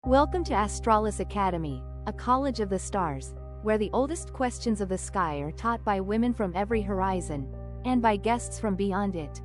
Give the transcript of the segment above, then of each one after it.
Welcome to Astralis Academy, a college of the stars, where the oldest questions of the sky are taught by women from every horizon, and by guests from beyond it.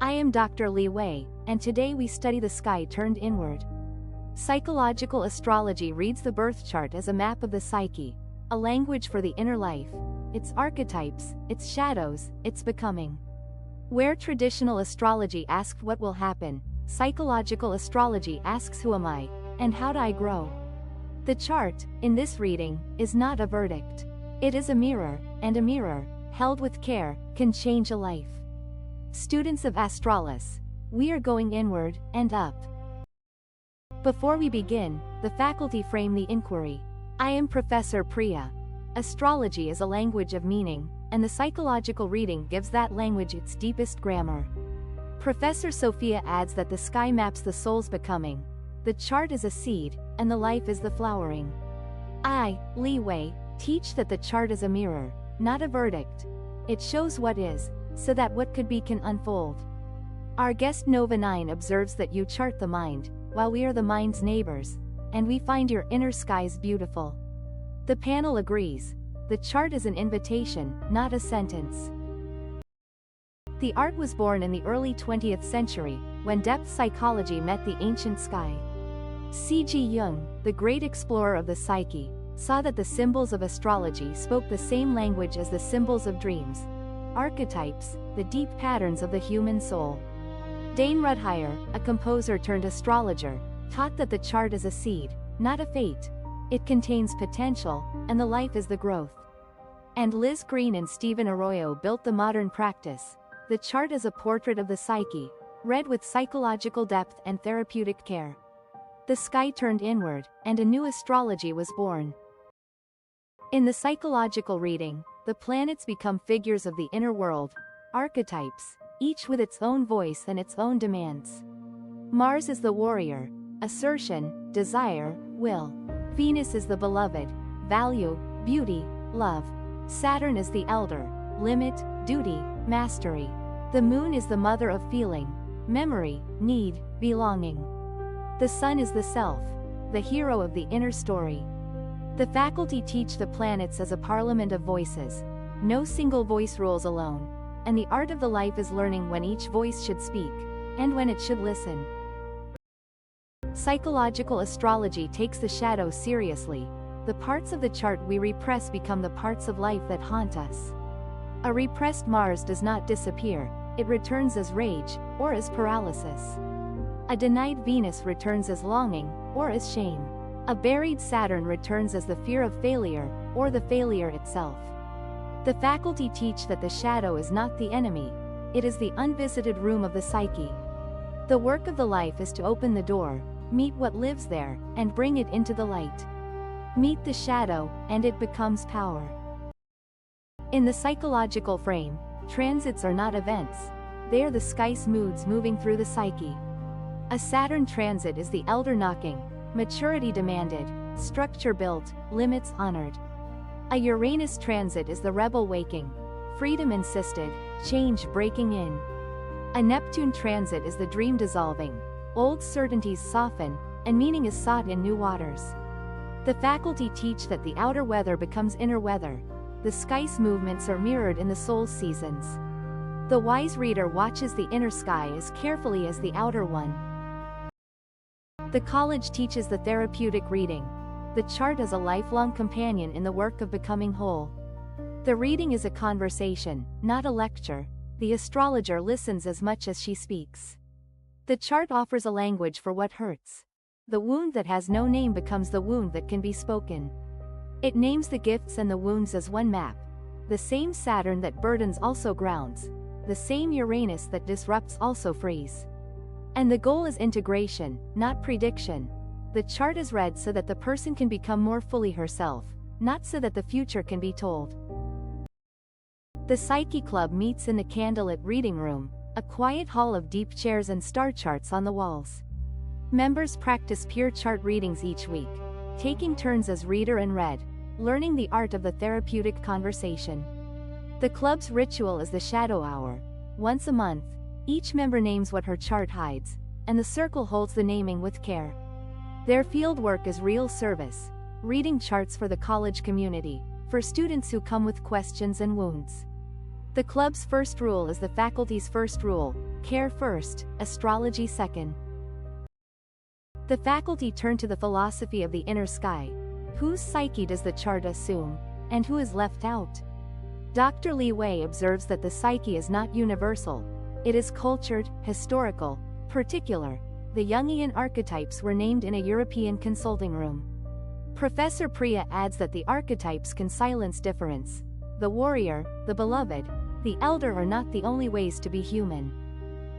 I am Dr. Li Wei, and today we study the sky turned inward. Psychological astrology reads the birth chart as a map of the psyche, a language for the inner life, its archetypes, its shadows, its becoming. Where traditional astrology asks what will happen, psychological astrology asks who am I, and how do I grow? The chart, in this reading, is not a verdict. It is a mirror, and a mirror, held with care, can change a life. Students of Astralis, we are going inward and up. Before we begin, the faculty frame the inquiry. I am Professor Priya. Astrology is a language of meaning, and the psychological reading gives that language its deepest grammar. Professor Sophia adds that the sky maps the soul's becoming. The chart is a seed, and the life is the flowering. I, Li Wei, teach that the chart is a mirror, not a verdict. It shows what is, so that what could be can unfold. Our guest Nova 9 observes that you chart the mind, while we are the mind's neighbors, and we find your inner skies beautiful. The panel agrees. The chart is an invitation, not a sentence. The art was born in the early 20th century, when depth psychology met the ancient sky. C.G. Jung, the great explorer of the psyche, saw that the symbols of astrology spoke the same language as the symbols of dreams. Archetypes, the deep patterns of the human soul. Dane Rudhyar, a composer turned astrologer, taught that the chart is a seed, not a fate. It contains potential, and the life is the growth. And Liz Green and Stephen Arroyo built the modern practice. The chart is a portrait of the psyche, read with psychological depth and therapeutic care. The sky turned inward, and a new astrology was born. In the psychological reading, the planets become figures of the inner world, archetypes, each with its own voice and its own demands. Mars is the warrior, assertion, desire, will. Venus is the beloved, value, beauty, love. Saturn is the elder, limit, duty, mastery. The moon is the mother of feeling, memory, need, belonging. The sun is the self, the hero of the inner story. The faculty teach the planets as a parliament of voices. No single voice rules alone, and the art of the life is learning when each voice should speak, and when it should listen. Psychological astrology takes the shadow seriously. The parts of the chart we repress become the parts of life that haunt us. A repressed Mars does not disappear, it returns as rage, or as paralysis. A denied Venus returns as longing, or as shame. A buried Saturn returns as the fear of failure, or the failure itself. The faculty teach that the shadow is not the enemy, it is the unvisited room of the psyche. The work of the life is to open the door, meet what lives there, and bring it into the light. Meet the shadow, and it becomes power. In the psychological frame, transits are not events, they are the sky's moods moving through the psyche. A Saturn transit is the elder knocking, maturity demanded, structure built, limits honored. A Uranus transit is the rebel waking, freedom insisted, change breaking in. A Neptune transit is the dream dissolving, old certainties soften, and meaning is sought in new waters. The faculty teach that the outer weather becomes inner weather. The sky's movements are mirrored in the soul's seasons. The wise reader watches the inner sky as carefully as the outer one. The college teaches the therapeutic reading. The chart is a lifelong companion in the work of becoming whole. The reading is a conversation, not a lecture. The astrologer listens as much as she speaks. The chart offers a language for what hurts. The wound that has no name becomes the wound that can be spoken. It names the gifts and the wounds as one map. The same Saturn that burdens also grounds. The same Uranus that disrupts also frees. And the goal is integration, not prediction. The chart is read so that the person can become more fully herself, not so that the future can be told. The Psyche Club meets in the candlelit reading room, a quiet hall of deep chairs and star charts on the walls. Members practice peer chart readings each week, taking turns as reader and read, learning the art of the therapeutic conversation. The club's ritual is the shadow hour. Once a month, each member names what her chart hides, and the circle holds the naming with care. Their fieldwork is real service, reading charts for the college community, for students who come with questions and wounds. The club's first rule is the faculty's first rule: care first, astrology second. The faculty turn to the philosophy of the inner sky. Whose psyche does the chart assume, and who is left out? Dr. Li Wei observes that the psyche is not universal. It is cultured, historical, particular. The Jungian archetypes were named in a European consulting room. Professor Priya adds that the archetypes can silence difference. The warrior, the beloved, the elder are not the only ways to be human.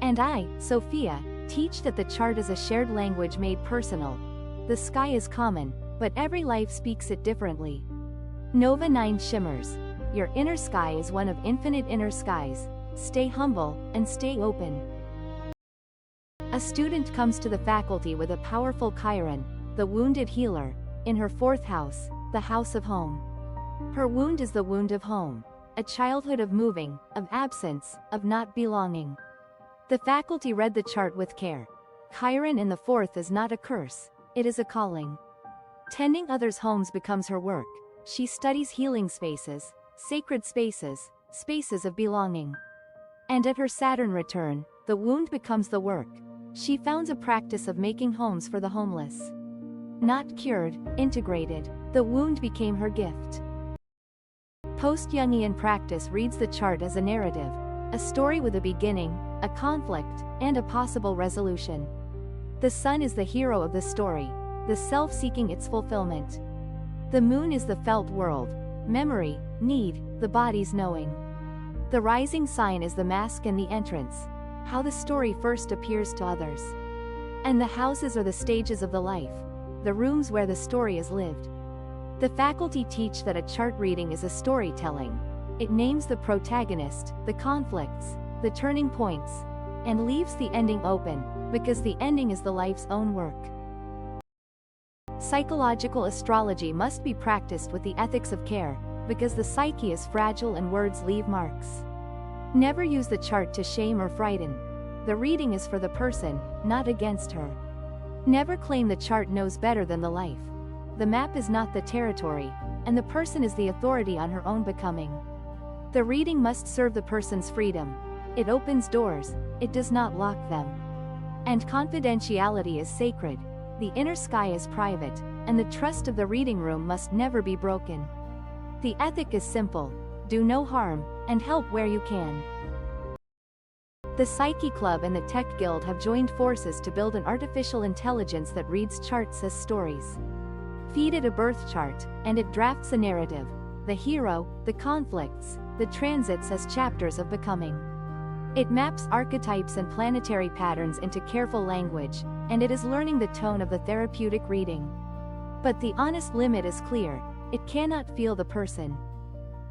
And I, Sophia, teach that the chart is a shared language made personal. The sky is common, but every life speaks it differently. Nova 9 shimmers. Your inner sky is one of infinite inner skies. Stay humble, and stay open. A student comes to the faculty with a powerful Chiron, the wounded healer, in her 4th house, the house of home. Her wound is the wound of home, a childhood of moving, of absence, of not belonging. The faculty read the chart with care. Chiron in the 4th is not a curse, it is a calling. Tending others' homes becomes her work. She studies healing spaces, sacred spaces, spaces of belonging. And at her Saturn return, the wound becomes the work. She founds a practice of making homes for the homeless. Not cured, integrated, the wound became her gift. Post-Jungian practice reads the chart as a narrative, a story with a beginning, a conflict, and a possible resolution. The sun is the hero of the story, the self seeking its fulfillment. The moon is the felt world, memory, need, the body's knowing. The rising sign is the mask and the entrance, how the story first appears to others. And the houses are the stages of the life, the rooms where the story is lived. The faculty teach that a chart reading is a storytelling. It names the protagonist, the conflicts, the turning points, and leaves the ending open, because the ending is the life's own work. Psychological astrology must be practiced with the ethics of care, because the psyche is fragile and words leave marks. Never use the chart to shame or frighten. The reading is for the person, not against her. Never claim the chart knows better than the life. The map is not the territory, and the person is the authority on her own becoming. The reading must serve the person's freedom. It opens doors, it does not lock them. And confidentiality is sacred. The inner sky is private, and the trust of the reading room must never be broken. The ethic is simple: do no harm, and help where you can. The Psyche Club and the Tech Guild have joined forces to build an artificial intelligence that reads charts as stories. Feed it a birth chart, and it drafts a narrative: the hero, the conflicts, the transits as chapters of becoming. It maps archetypes and planetary patterns into careful language, and it is learning the tone of the therapeutic reading. But the honest limit is clear: it cannot feel the person.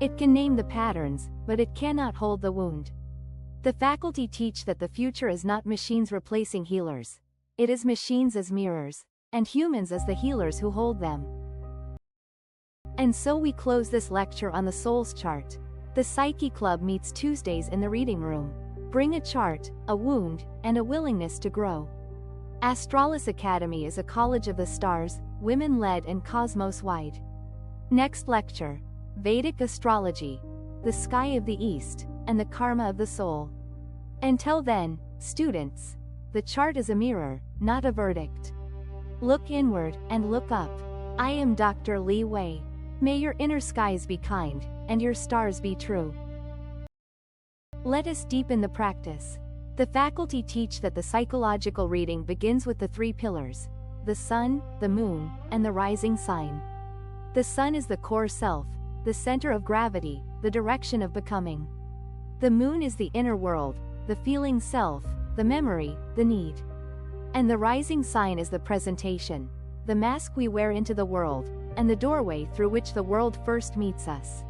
It can name the patterns, but it cannot hold the wound. The faculty teach that the future is not machines replacing healers. It is machines as mirrors, and humans as the healers who hold them. And so we close this lecture on the soul's chart. The Psyche Club meets Tuesdays in the reading room. Bring a chart, a wound, and a willingness to grow. Astralis Academy is a college of the stars, women-led and cosmos-wide. Next lecture: Vedic Astrology, the sky of the East, and the karma of the soul. Until then, students, the chart is a mirror, not a verdict. Look inward, and look up. I am Dr. Li Wei. May your inner skies be kind, and your stars be true. Let us deepen the practice. The faculty teach that the psychological reading begins with the 3 pillars: the sun, the moon, and the rising sign. The sun is the core self, the center of gravity, the direction of becoming. The moon is the inner world, the feeling self, the memory, the need. And the rising sign is the presentation, the mask we wear into the world, and the doorway through which the world first meets us.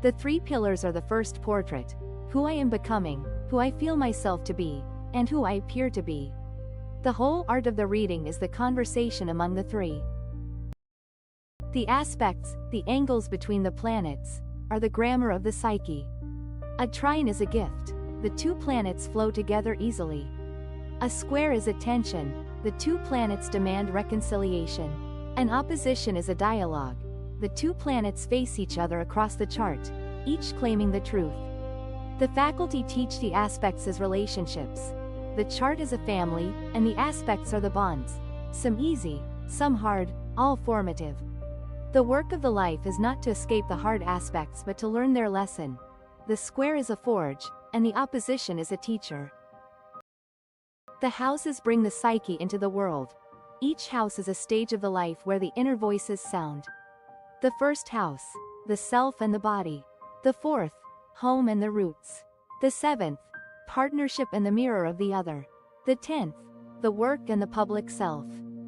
The 3 pillars are the first portrait: who I am becoming, who I feel myself to be, and who I appear to be. The whole art of the reading is the conversation among the 3. The aspects, the angles between the planets, are the grammar of the psyche. A trine is a gift. The 2 planets flow together easily. A square is attention, The two planets demand reconciliation. An opposition is a dialogue. The two planets face each other across the chart, each claiming the truth. The faculty teach the aspects as relationships. The chart is a family, and the aspects are the bonds. Some easy, some hard, all formative. The work of the life is not to escape the hard aspects but to learn their lesson. The square is a forge, and the opposition is a teacher. The houses bring the psyche into the world. Each house is a stage of the life where the inner voices sound. The first house, the self and the body. The fourth, home and the roots. The seventh, partnership and the mirror of the other. The 10th, the work and the public self.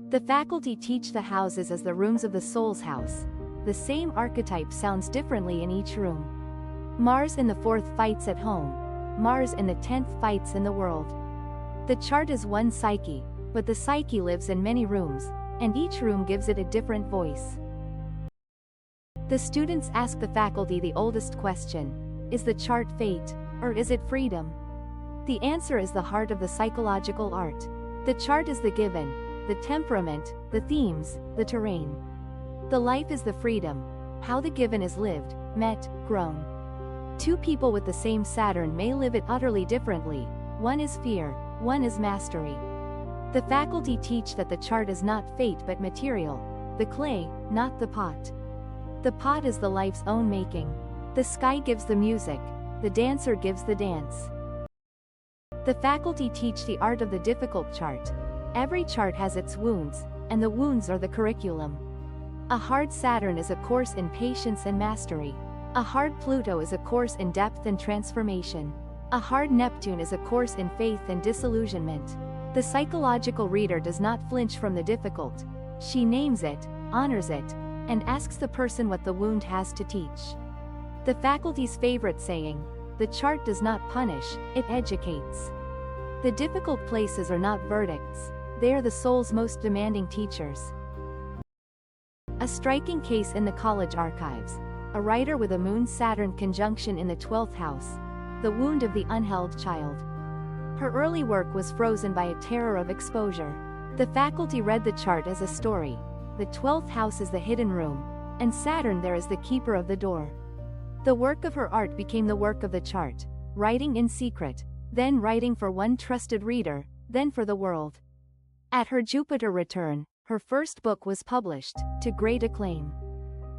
The faculty teach the houses as the rooms of the soul's house. The same archetype sounds differently in each room. Mars in the 4th fights at home. Mars in the 10th fights in the world. The chart is one psyche, but the psyche lives in many rooms, and each room gives it a different voice. The students ask the faculty the oldest question: is the chart fate, or is it freedom? The answer is the heart of the psychological art. The chart is the given, the temperament, the themes, the terrain. The life is the freedom, how the given is lived, met, grown. Two people with the same Saturn may live it utterly differently. One is fear, one is mastery. The faculty teach that the chart is not fate but material, the clay, not the pot. The pot is the life's own making. The sky gives the music, the dancer gives the dance. The faculty teach the art of the difficult chart. Every chart has its wounds, and the wounds are the curriculum. A hard Saturn is a course in patience and mastery. A hard Pluto is a course in depth and transformation. A hard Neptune is a course in faith and disillusionment. The psychological reader does not flinch from the difficult. She names it, honors it, and asks the person what the wound has to teach. The faculty's favorite saying: the chart does not punish, it educates. The difficult places are not verdicts, they are the soul's most demanding teachers. A striking case in the college archives. A writer with a Moon-Saturn conjunction in the 12th house. The wound of the unheld child. Her early work was frozen by a terror of exposure. The faculty read the chart as a story. The 12th house is the hidden room, and Saturn there is the keeper of the door. The work of her art became the work of the chart, writing in secret, then writing for one trusted reader, then for the world. At her Jupiter return, her first book was published, to great acclaim.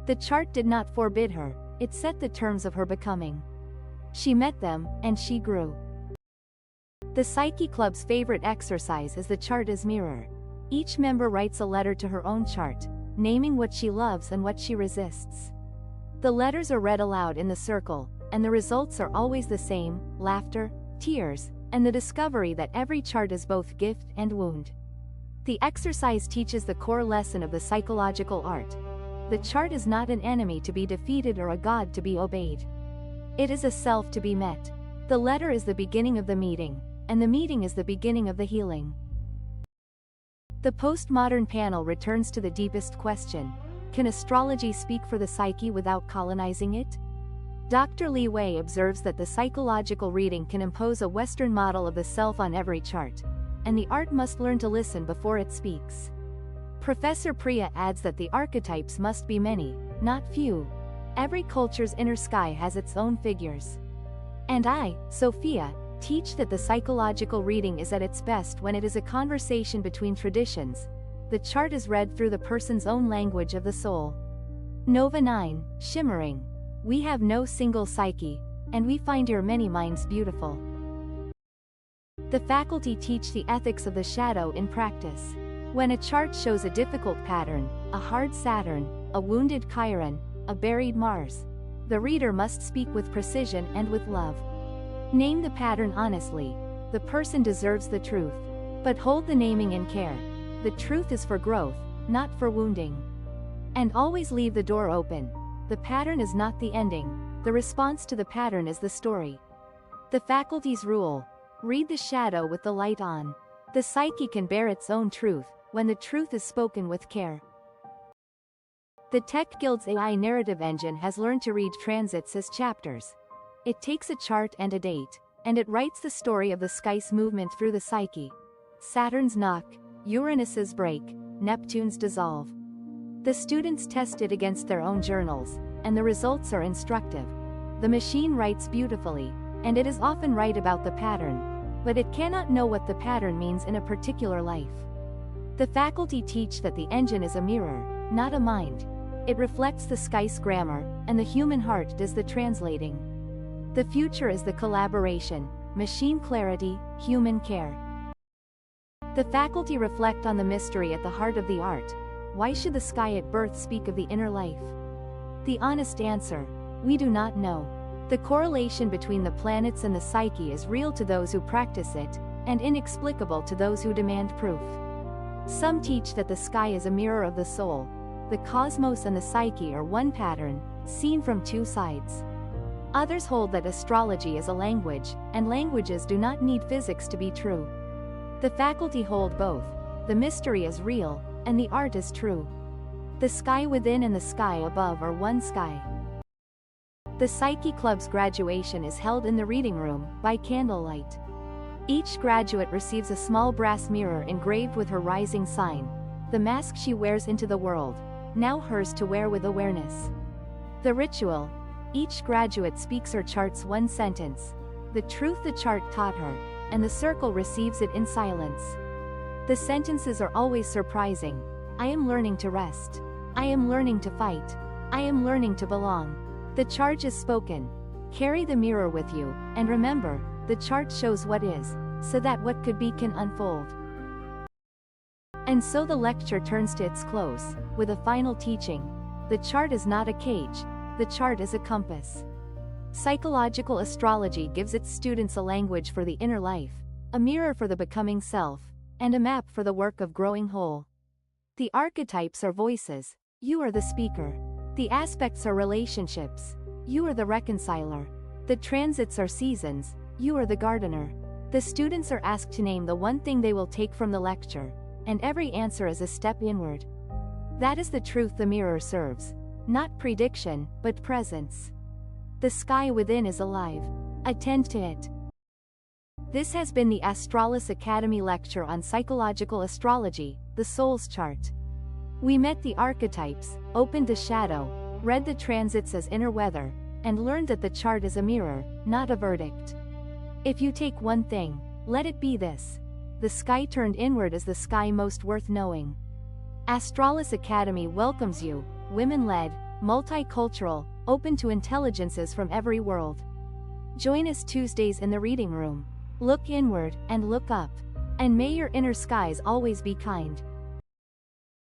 The chart did not forbid her, it set the terms of her becoming. She met them, and she grew. The Psyche Club's favorite exercise is the chart as mirror. Each member writes a letter to her own chart, naming what she loves and what she resists. The letters are read aloud in the circle, and the results are always the same: laughter, tears, and the discovery that every chart is both gift and wound. The exercise teaches the core lesson of the psychological art. The chart is not an enemy to be defeated or a god to be obeyed. It is a self to be met. The letter is the beginning of the meeting, and the meeting is the beginning of the healing. The postmodern panel returns to the deepest question: can astrology speak for the psyche without colonizing it? Dr. Li Wei observes that the psychological reading can impose a Western model of the self on every chart, and the art must learn to listen before it speaks. Professor Priya adds that the archetypes must be many, not few. Every culture's inner sky has its own figures. And I, Sophia, teach that the psychological reading is at its best when it is a conversation between traditions. The chart is read through the person's own language of the soul. Nova 9, shimmering. We have no single psyche, and we find your many minds beautiful. The faculty teach the ethics of the shadow in practice. When a chart shows a difficult pattern, a hard Saturn, a wounded Chiron, a buried Mars, the reader must speak with precision and with love. Name the pattern honestly. The person deserves the truth. But hold the naming in care. The truth is for growth, not for wounding. And always leave the door open. The pattern is not the ending. The response to the pattern is the story. The faculty's rule: read the shadow with the light on. The psyche can bear its own truth, when the truth is spoken with care. The Tech Guild's AI narrative engine has learned to read transits as chapters. It takes a chart and a date, and it writes the story of the sky's movement through the psyche. Saturn's knock, Uranus's break, Neptune's dissolve. The students test it against their own journals, and the results are instructive. The machine writes beautifully, and it is often right about the pattern, but it cannot know what the pattern means in a particular life. The faculty teach that the engine is a mirror, not a mind. It reflects the sky's grammar, and the human heart does the translating. The future is the collaboration, machine clarity, human care. The faculty reflect on the mystery at the heart of the art. Why should the sky at birth speak of the inner life? The honest answer: we do not know. The correlation between the planets and the psyche is real to those who practice it, and inexplicable to those who demand proof. Some teach that the sky is a mirror of the soul. The cosmos and the psyche are one pattern, seen from two sides. Others hold that astrology is a language, and languages do not need physics to be true. The faculty hold both. The mystery is real, and the art is true. The sky within and the sky above are one sky. The Psyche Club's graduation is held in the reading room, by candlelight. Each graduate receives a small brass mirror engraved with her rising sign, the mask she wears into the world, now hers to wear with awareness. The ritual: each graduate speaks or charts one sentence, the truth the chart taught her, and the circle receives it in silence. The sentences are always surprising. I am learning to rest. I am learning to fight. I am learning to belong. The charge is spoken. Carry the mirror with you, and remember, the chart shows what is, so that what could be can unfold. And so the lecture turns to its close, with a final teaching. The chart is not a cage, the chart is a compass. Psychological astrology gives its students a language for the inner life, a mirror for the becoming self, and a map for the work of growing whole. The archetypes are voices. You are the speaker. The aspects are relationships. You are the reconciler. The transits are seasons. You are the gardener. The students are asked to name the one thing they will take from the lecture, and every answer is a step inward. That is the truth the mirror serves. Not prediction, but presence. The sky within is alive. Attend to it. This has been the Astralis Academy lecture on psychological astrology, the soul's chart. We met the archetypes, opened the shadow, read the transits as inner weather, and learned that the chart is a mirror, not a verdict. If you take one thing, let it be this: the sky turned inward is the sky most worth knowing. Astralis Academy welcomes you, women-led, multicultural, open to intelligences from every world. Join us Tuesdays in the reading room. Look inward, and look up. And may your inner skies always be kind.